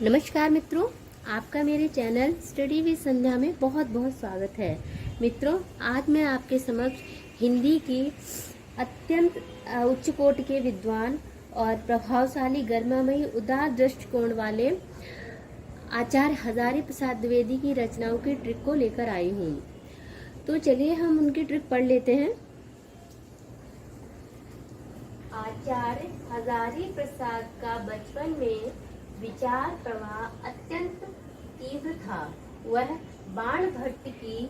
नमस्कार मित्रों, आपका मेरे चैनल स्टडी विद संध्या में बहुत बहुत स्वागत है। मित्रों, आज मैं आपके समक्ष हिंदी की अत्यंत उच्च कोटि के विद्वान और प्रभावशाली गर्मामयी उदार दृष्टिकोण वाले आचार्य हजारी प्रसाद द्विवेदी की रचनाओं की ट्रिक को लेकर आई हूँ। तो चलिए हम उनकी ट्रिक पढ़ लेते हैं। आचार्य हजारी प्रसाद का बचपन में विचार प्रवाह अत्यंत तीव्र था। वह बाणभट्ट की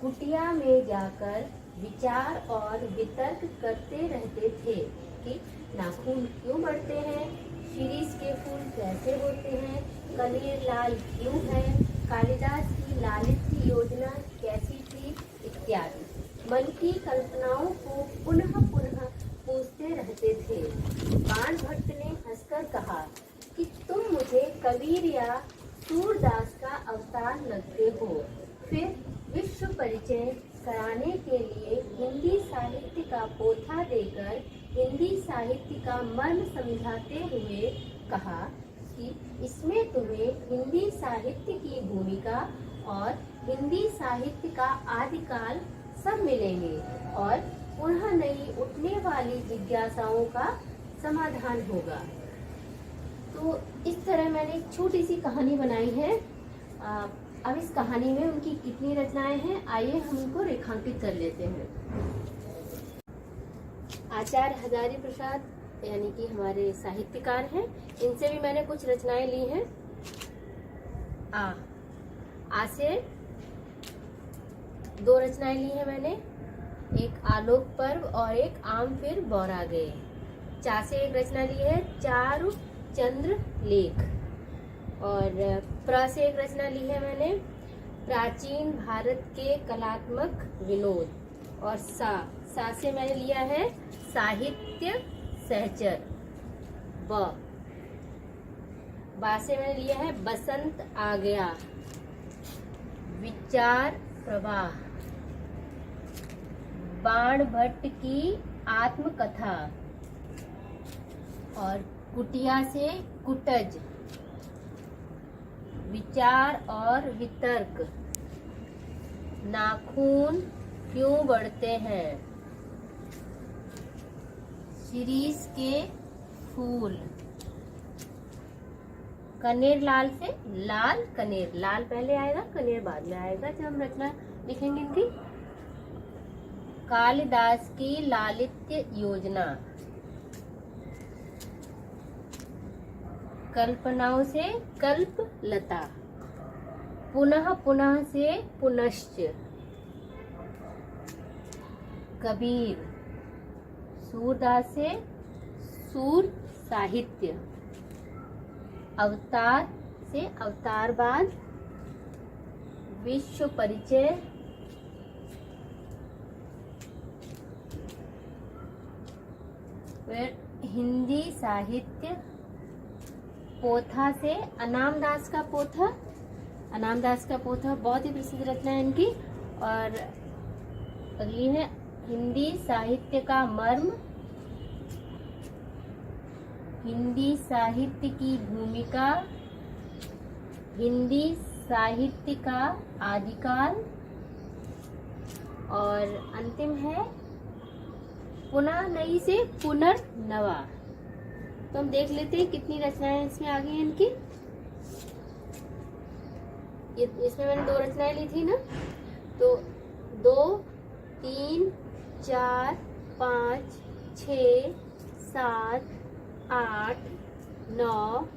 कुटिया में जाकर विचार और वितर्क करते रहते थे कि नाखून क्यों बढ़ते हैं, शिरीष के फूल कैसे होते हैं, कनेर लाल क्यों है, कालिदास की लालित्य योजना कैसी थी, इत्यादि मन की कल्पनाओं को पुनः पुनः पूछते रहते थे। बाणभट्ट ने हंसकर कहा कि तुम मुझे कबीर या सूरदास का अवतार लगते हो। फिर विश्व परिचय कराने के लिए हिंदी साहित्य का पोथा देकर हिंदी साहित्य का मर्म समझाते हुए कहा कि इसमें तुम्हें हिंदी साहित्य की भूमिका और हिंदी साहित्य का आदिकाल सब मिलेंगे और पुनः नई उठने वाली जिज्ञासाओं का समाधान होगा। तो इस तरह मैंने एक छोटी सी कहानी बनाई है। अब इस कहानी में उनकी कितनी रचनाएं हैं, आइए हम उनको रेखांकित कर लेते हैं। आचार्य हजारी प्रसाद यानी कि हमारे साहित्यकार हैं, इनसे भी मैंने कुछ रचनाएं ली हैं। आ से 2 रचनाएं ली हैं मैंने, एक आलोक पर्व और एक आम फिर बौरा गए। चा से एक रचना ली है, चारु चंद्र लेख, और प्र से एक रचना ली है मैंने, प्राचीन भारत के कलात्मक विनोद, और सा से मैंने लिया है साहित्य सहचर। बा से मैंने लिया है बसंत आ गया, विचार प्रवाह, बाणभट्ट की आत्मकथा, और कुटिया से कुटज, विचार और वितर्क, नाखून क्यों बढ़ते हैं, शिरीष के फूल, कनेर लाल से लाल, कनेर लाल पहले आएगा, कनेर बाद में आएगा जब हम रचना लिखेंगे इनकी, कालिदास की लालित्य योजना, कल्पनाओं से कल्प लता, पुनः पुनः से पुनश्च, कबीर, सूरदास से सूर साहित्य, अवतार से अवतारवाद, विश्व परिचय, फिर हिंदी साहित्य, पोथा से अनामदास का पोथा, अनामदास का पोथा बहुत ही प्रसिद्ध रचना है इनकी, और अगली है हिंदी साहित्य का मर्म, हिंदी साहित्य की भूमिका, हिंदी साहित्य का आदिकाल, और अंतिम है पुनः नई से पुनर्नवा। तो हम देख लेते हैं कितनी रचनाएं इसमें आ गई हैं इनकी। इसमें मैंने 2 रचनाएं ली थी ना, तो 2, 3, 4, 5, 6, 7, 8, 9,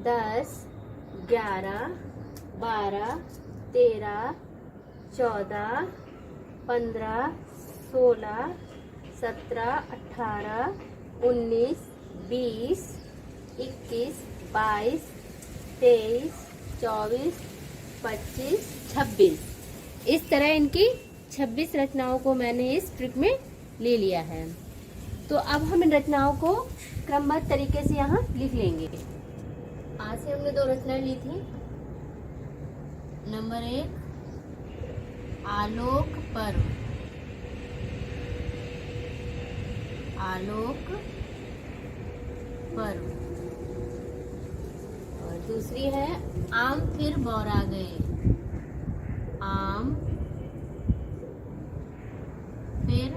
10, 11, 12, 13, 14, 15, 16, 17, 18, 19, 20, 21, 22, 23, 24, 25, 26, इस तरह इनकी 26 रचनाओं को मैंने इस ट्रिक में ले लिया है। तो अब हम इन रचनाओं को क्रमबद्ध तरीके से यहाँ लिख लेंगे। आज से हमने 2 रचनाएं ली थी। नंबर 1 आलोक पर्व, आलोक पर्व, और दूसरी है आम फिर बौरा गए। आम फिर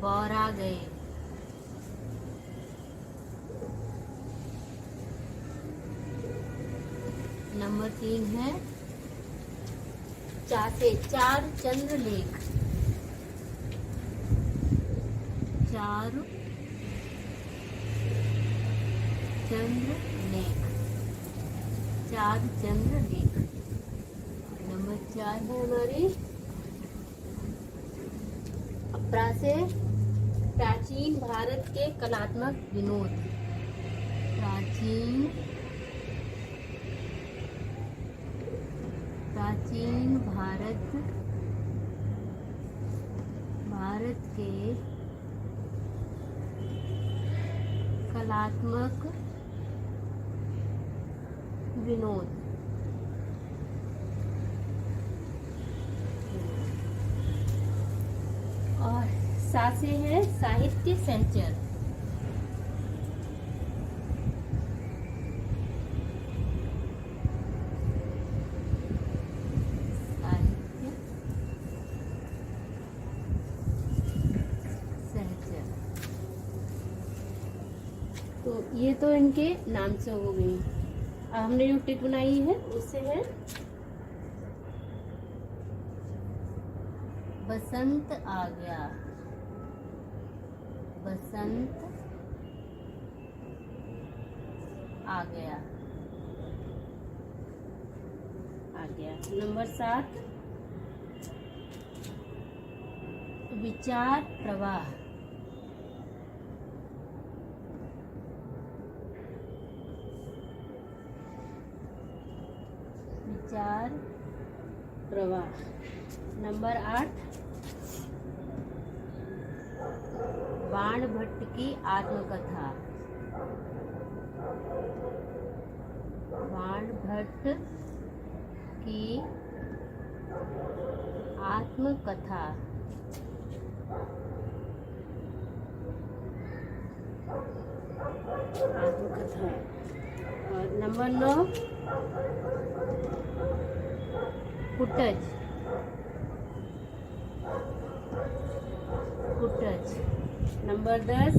बौरा गए। नंबर 3 है से चार चंद्र लेख। चार चंद्र लेख। चार चंद्र लेख। नंबर 4 है हमारी अपरा से प्राचीन भारत के कलात्मक विनोद। प्राचीन भारत के कलात्मक विनोद। और सासे है साहित्य सहचर। साहित्य सहचर। तो ये तो इनके नाम से हो गई। अब हमने जो टिक बनाई है उससे है बसंत आ गया। बसंत आ गया। नंबर 7 विचार प्रवाह। विचार प्रवाह। नंबर 8 बाणभट्ट की आत्मकथा। बाणभट्ट की आत्मकथा। और नंबर 9 कुटज। नंबर 10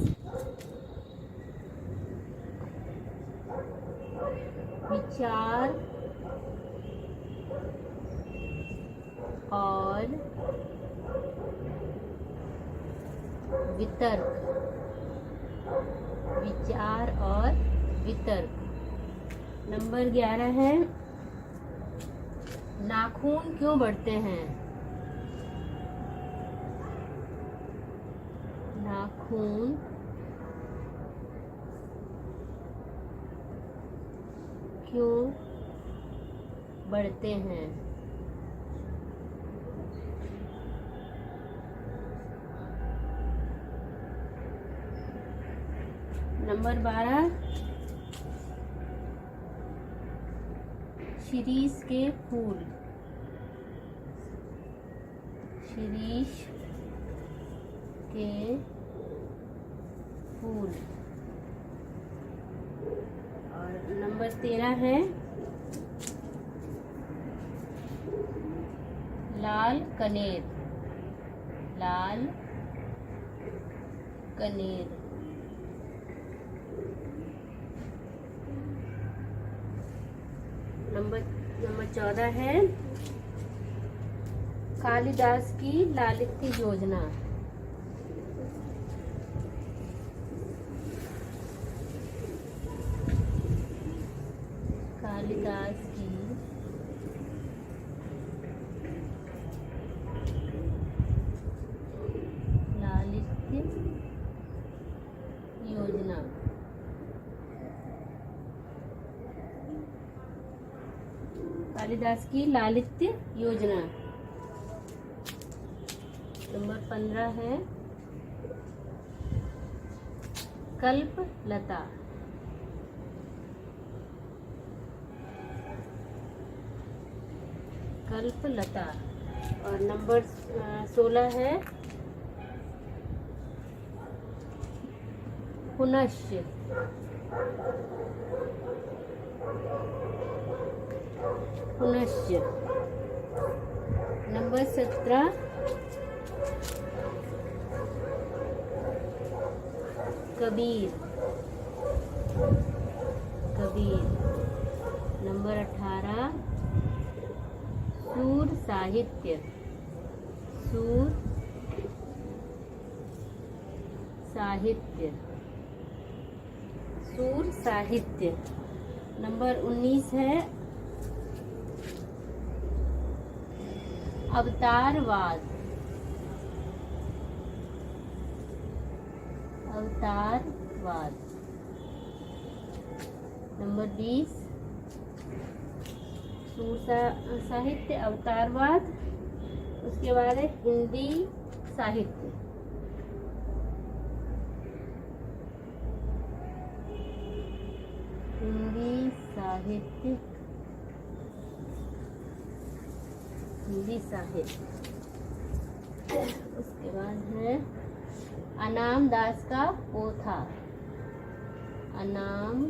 विचार और वितर्क। विचार और वितर्क। नंबर 11 है नाखून क्यों बढ़ते हैं। नाखून क्यों बढ़ते हैं। नंबर 12 शिरीष के फूल। शिरीष के फूल। और नंबर 13 है लाल कनेर। लाल कनेर। नंबर 14 है कालिदास की लालित्य योजना। कालिदास की लालित्य योजना। कालिदास की लालित्य योजना। नंबर 15 है कल्पलता। कल्पलता। और नंबर 16 है पुनश्च। पुनश्च। नंबर 17 कबीर। कबीर। नंबर 18 सूर साहित्य। सूर साहित्य। सूर साहित्य। नंबर 19 है अवतारवाद। अवतारवाद। नंबर 20 सूर साहित्य, अवतारवाद। उसके बाद है हिंदी साहित्य। हिंदी साहित्य। हिंदी साहित्य। उसके बाद है अनाम दास का पोथा। अनाम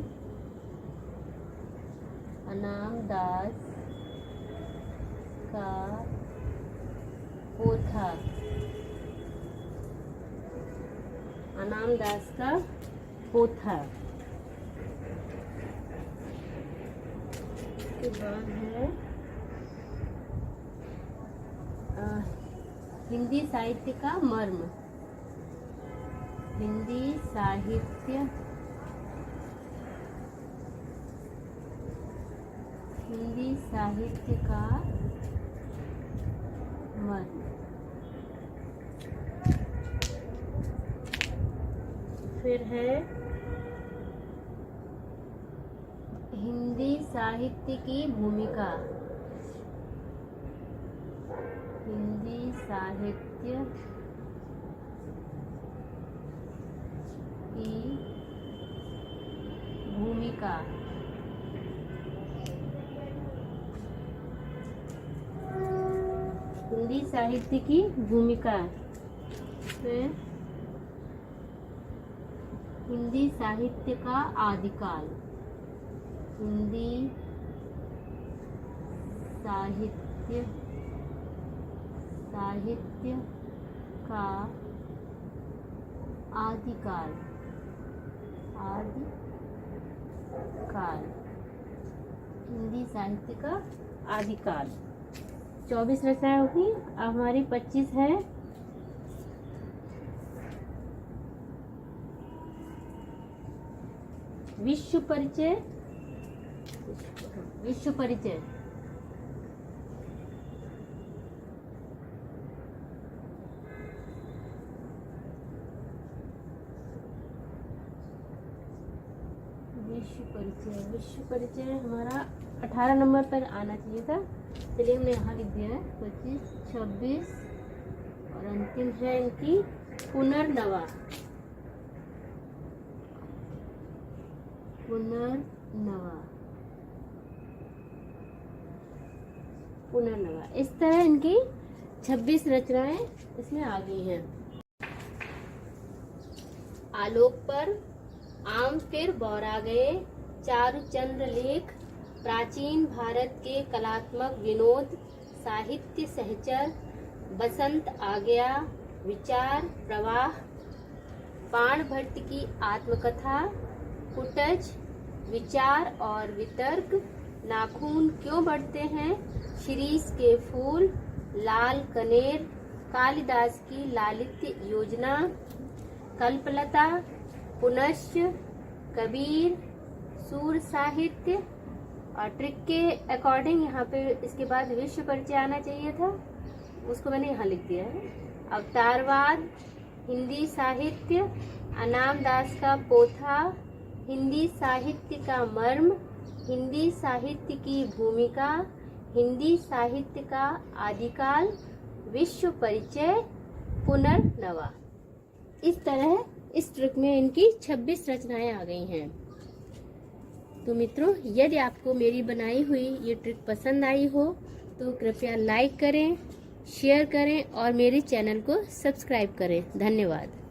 दास का पोथा। अनाम दास का पोथा। उसके बाद है हिंदी साहित्य का मर्म। हिंदी साहित्य। हिंदी साहित्य का मर्म। फिर है हिंदी साहित्य की भूमिका। हिंदी साहित्य की भूमिका। हिंदी साहित्य की भूमिका। फिर हिंदी साहित्य का आदिकाल। हिंदी साहित्य का आदिकाल। आदिकाल। हिंदी साहित्य का आदिकाल। 24 रचनाएं होगी। अब हमारी 25 है विश्व परिचय। विश्व परिचय। विश्व परिचय। विश्व परिचय हमारा 18 नंबर पर आना चाहिए था, चलिए हमने यहाँ लिख दिया है 25, 26 और अंतिम है इनकी पुनर्नवा। पुनर्नवा। पुनर्नवा। इस तरह इनकी 26 रचनाएं इसमें आ गई हैं। आलोक पर आम फिर बौरा गए, चारुचंद्र लेख, प्राचीन भारत के कलात्मक विनोद, साहित्य सहचर, बसंत आ गया, विचार प्रवाह, बाण भट्ट की आत्मकथा, कुटज, विचार और वितर्क, नाखून क्यों बढ़ते हैं, शिरीष के फूल, लाल कनेर, कालिदास की लालित्य योजना, कल्पलता, पुनश्च, कबीर, सूर साहित्य। और ट्रिक के अकॉर्डिंग यहाँ पे इसके बाद विश्व परिचय आना चाहिए था, उसको मैंने यहाँ लिख दिया है। अवतारवाद, हिंदी साहित्य, अनाम दास का पोथा, हिंदी साहित्य का मर्म, हिंदी साहित्य की भूमिका, हिंदी साहित्य का आदिकाल, विश्व परिचय, पुनर्नवा। इस तरह इस ट्रिक में इनकी 26 रचनाएं आ गई हैं। तो मित्रों, यदि आपको मेरी बनाई हुई ये ट्रिक पसंद आई हो तो कृपया लाइक करें, शेयर करें और मेरे चैनल को सब्सक्राइब करें। धन्यवाद।